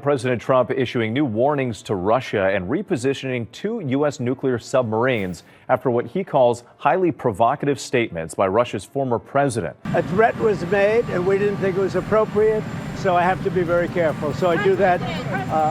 President Trump issuing new warnings to Russia and repositioning two U.S. nuclear submarines after what he calls highly provocative statements by Russia's former president. A threat was made, and we didn't think it was appropriate, so I have to be very careful. So I do that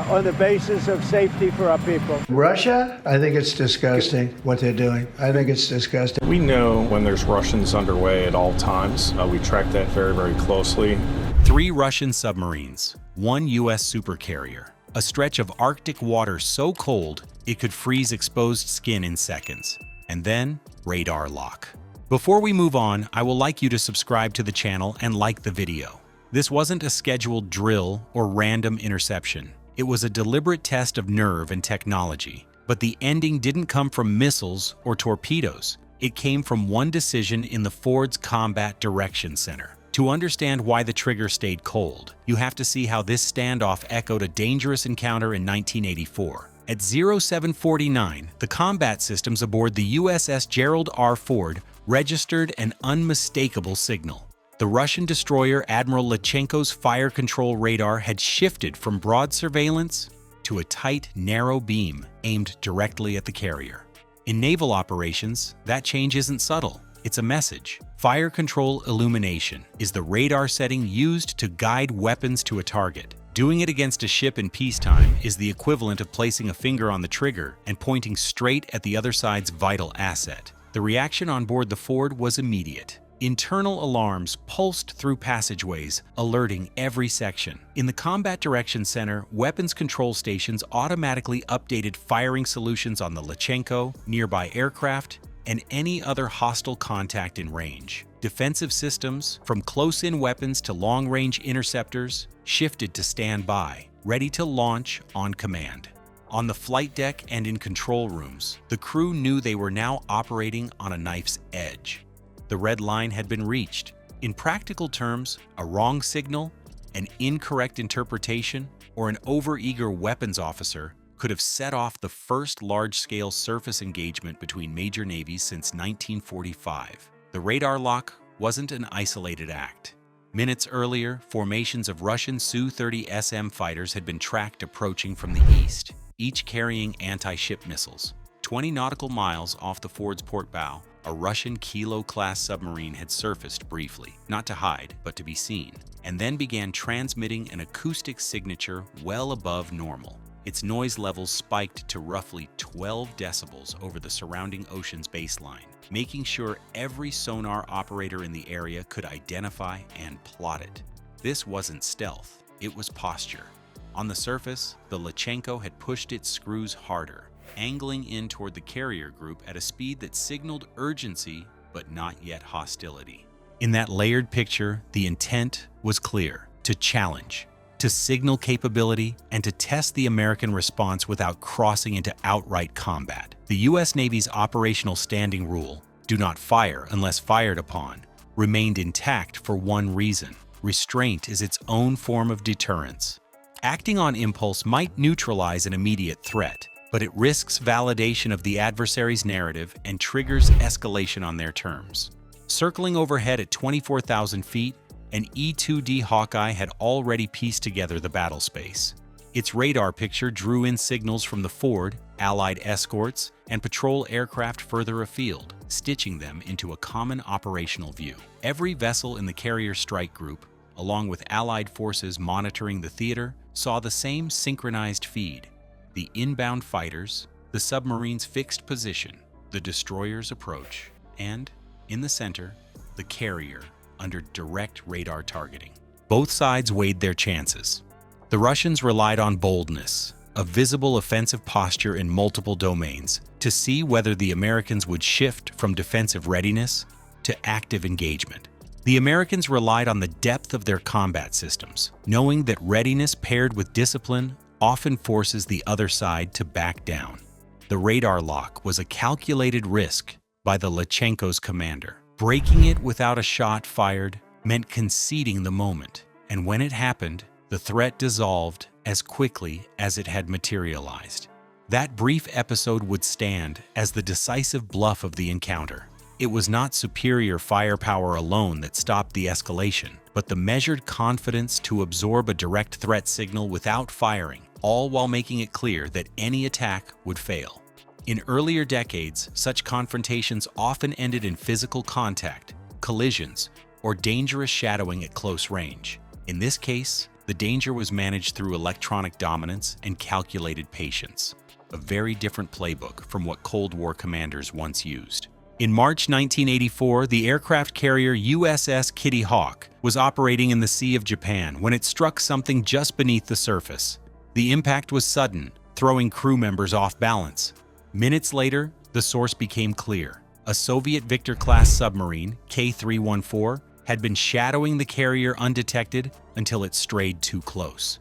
on the basis of safety for our people. Russia, I think it's disgusting what they're doing. I think it's disgusting. We know when there's Russians underway at all times. We track that very, very closely. 3 Russian submarines, 1 U.S. supercarrier, a stretch of Arctic water so cold it could freeze exposed skin in seconds, and then radar lock. Before we move on, I will like you to subscribe to the channel and like the video. This wasn't a scheduled drill or random interception. It was a deliberate test of nerve and technology. But the ending didn't come from missiles or torpedoes. It came from one decision in the Ford's Combat Direction Center. To understand why the trigger stayed cold, you have to see how this standoff echoed a dangerous encounter in 1984. At 0749, the combat systems aboard the USS Gerald R. Ford registered an unmistakable signal. The Russian destroyer Admiral Lutsenko's fire control radar had shifted from broad surveillance to a tight, narrow beam aimed directly at the carrier. In naval operations, that change isn't subtle. It's a message. Fire control illumination is the radar setting used to guide weapons to a target. Doing it against a ship in peacetime is the equivalent of placing a finger on the trigger and pointing straight at the other side's vital asset. The reaction on board the Ford was immediate. Internal alarms pulsed through passageways, alerting every section. In the Combat Direction Center, weapons control stations automatically updated firing solutions on the Lutsenko, nearby aircraft, and any other hostile contact in range. Defensive systems, from close-in weapons to long-range interceptors, shifted to standby, ready to launch on command. On the flight deck and in control rooms, the crew knew they were now operating on a knife's edge. The red line had been reached. In practical terms, a wrong signal, an incorrect interpretation, or an overeager weapons officer could have set off the first large-scale surface engagement between major navies since 1945. The radar lock wasn't an isolated act. Minutes earlier, formations of Russian Su-30 SM fighters had been tracked approaching from the east, each carrying anti-ship missiles. 20 nautical miles off the Ford's port bow, a Russian Kilo-class submarine had surfaced briefly, not to hide, but to be seen, and then began transmitting an acoustic signature well above normal. Its noise levels spiked to roughly 12 decibels over the surrounding ocean's baseline, making sure every sonar operator in the area could identify and plot it. This wasn't stealth, it was posture. On the surface, the Lutsenko had pushed its screws harder, angling in toward the carrier group at a speed that signaled urgency but not yet hostility. In that layered picture, the intent was clear: to challenge, to signal capability, and to test the American response without crossing into outright combat. The U.S. Navy's operational standing rule, "do not fire unless fired upon," remained intact for one reason: restraint is its own form of deterrence. Acting on impulse might neutralize an immediate threat, but it risks validation of the adversary's narrative and triggers escalation on their terms. Circling overhead at 24,000 feet, an E-2D Hawkeye had already pieced together the battle space. Its radar picture drew in signals from the Ford, Allied escorts, and patrol aircraft further afield, stitching them into a common operational view. Every vessel in the carrier strike group, along with Allied forces monitoring the theater, saw the same synchronized feed: the inbound fighters, the submarine's fixed position, the destroyer's approach, and, in the center, the carrier under direct radar targeting. Both sides weighed their chances. The Russians relied on boldness, a visible offensive posture in multiple domains, to see whether the Americans would shift from defensive readiness to active engagement. The Americans relied on the depth of their combat systems, knowing that readiness paired with discipline often forces the other side to back down. The radar lock was a calculated risk by the Lutsenko's commander. Breaking it without a shot fired meant conceding the moment, and when it happened, the threat dissolved as quickly as it had materialized. That brief episode would stand as the decisive bluff of the encounter. It was not superior firepower alone that stopped the escalation, but the measured confidence to absorb a direct threat signal without firing, all while making it clear that any attack would fail. In earlier decades, such confrontations often ended in physical contact, collisions, or dangerous shadowing at close range. In this case, the danger was managed through electronic dominance and calculated patience, a very different playbook from what Cold War commanders once used. In March 1984, the aircraft carrier USS Kitty Hawk was operating in the Sea of Japan when it struck something just beneath the surface. The impact was sudden, throwing crew members off balance. Minutes later, the source became clear. A Soviet Victor-class submarine, K-314, had been shadowing the carrier undetected until it strayed too close.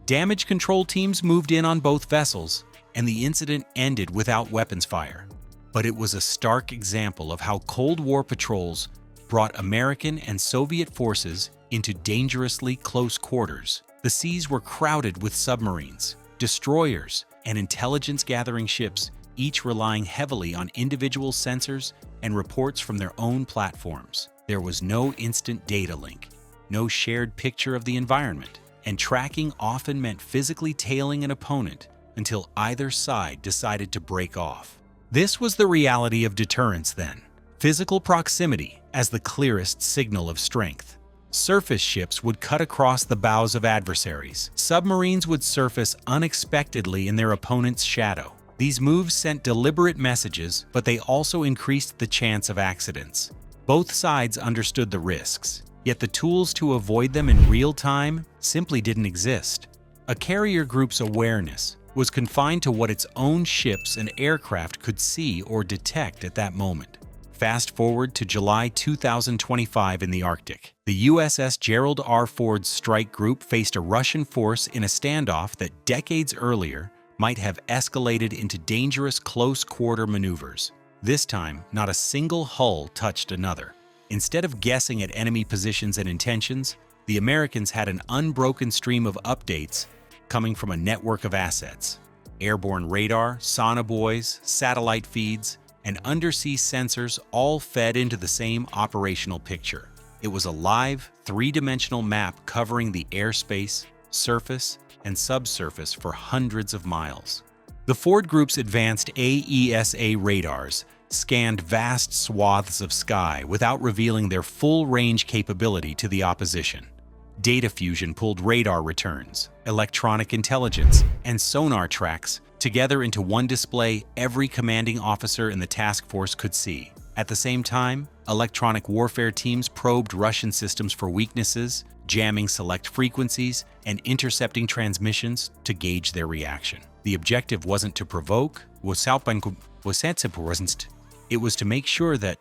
Damage control teams moved in on both vessels, and the incident ended without weapons fire. But it was a stark example of how Cold War patrols brought American and Soviet forces into dangerously close quarters. The seas were crowded with submarines, destroyers, and intelligence-gathering ships, each relying heavily on individual sensors and reports from their own platforms. There was no instant data link, no shared picture of the environment, and tracking often meant physically tailing an opponent until either side decided to break off. This was the reality of deterrence then. Physical proximity as the clearest signal of strength. Surface ships would cut across the bows of adversaries. Submarines would surface unexpectedly in their opponent's shadow. These moves sent deliberate messages, but they also increased the chance of accidents. Both sides understood the risks, yet the tools to avoid them in real time simply didn't exist. A carrier group's awareness was confined to what its own ships and aircraft could see or detect at that moment. Fast forward to July 2025 in the Arctic. The USS Gerald R. Ford's strike group faced a Russian force in a standoff that decades earlier might have escalated into dangerous close-quarter maneuvers. This time, not a single hull touched another. Instead of guessing at enemy positions and intentions, the Americans had an unbroken stream of updates coming from a network of assets. Airborne radar, sonobuoys, satellite feeds, and undersea sensors all fed into the same operational picture. It was a live, three-dimensional map covering the airspace, surface, and subsurface for hundreds of miles. The Ford Group's advanced AESA radars scanned vast swaths of sky without revealing their full range capability to the opposition. Data fusion pulled radar returns, electronic intelligence, and sonar tracks together into one display every commanding officer in the task force could see. At the same time, electronic warfare teams probed Russian systems for weaknesses, jamming select frequencies, and intercepting transmissions to gauge their reaction. The objective wasn't to provoke, it was to make sure that,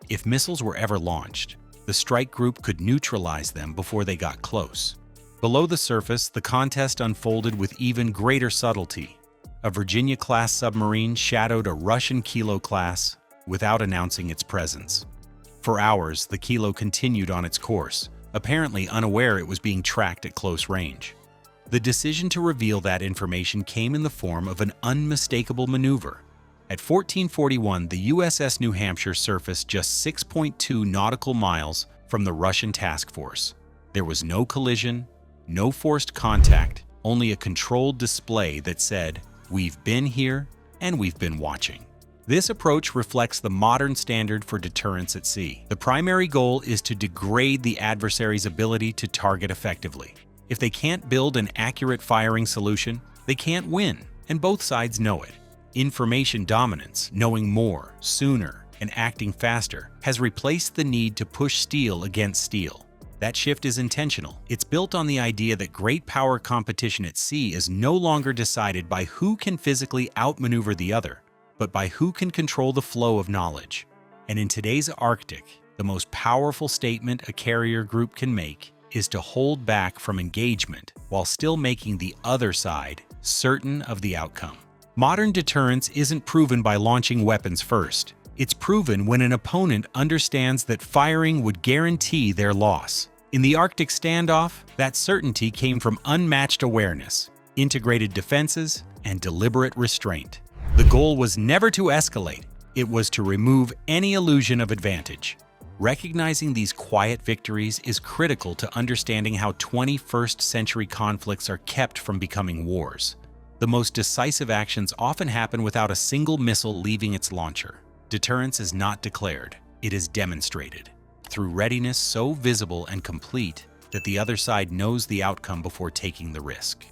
if missiles were ever launched, the strike group could neutralize them before they got close. Below the surface, the contest unfolded with even greater subtlety. A Virginia-class submarine shadowed a Russian Kilo-class without announcing its presence. For hours, the Kilo continued on its course, apparently unaware it was being tracked at close range. The decision to reveal that information came in the form of an unmistakable maneuver. At 1441, the USS New Hampshire surfaced just 6.2 nautical miles from the Russian task force. There was no collision, no forced contact, only a controlled display that said, "We've been here and we've been watching." This approach reflects the modern standard for deterrence at sea. The primary goal is to degrade the adversary's ability to target effectively. If they can't build an accurate firing solution, they can't win, and both sides know it. Information dominance, knowing more, sooner, and acting faster, has replaced the need to push steel against steel. That shift is intentional. It's built on the idea that great power competition at sea is no longer decided by who can physically outmaneuver the other, but by who can control the flow of knowledge. And in today's Arctic, the most powerful statement a carrier group can make is to hold back from engagement while still making the other side certain of the outcome. Modern deterrence isn't proven by launching weapons first. It's proven when an opponent understands that firing would guarantee their loss. In the Arctic standoff, that certainty came from unmatched awareness, integrated defenses, and deliberate restraint. The goal was never to escalate. It was to remove any illusion of advantage. Recognizing these quiet victories is critical to understanding how 21st century conflicts are kept from becoming wars. The most decisive actions often happen without a single missile leaving its launcher. Deterrence is not declared, it is demonstrated, through readiness so visible and complete that the other side knows the outcome before taking the risk.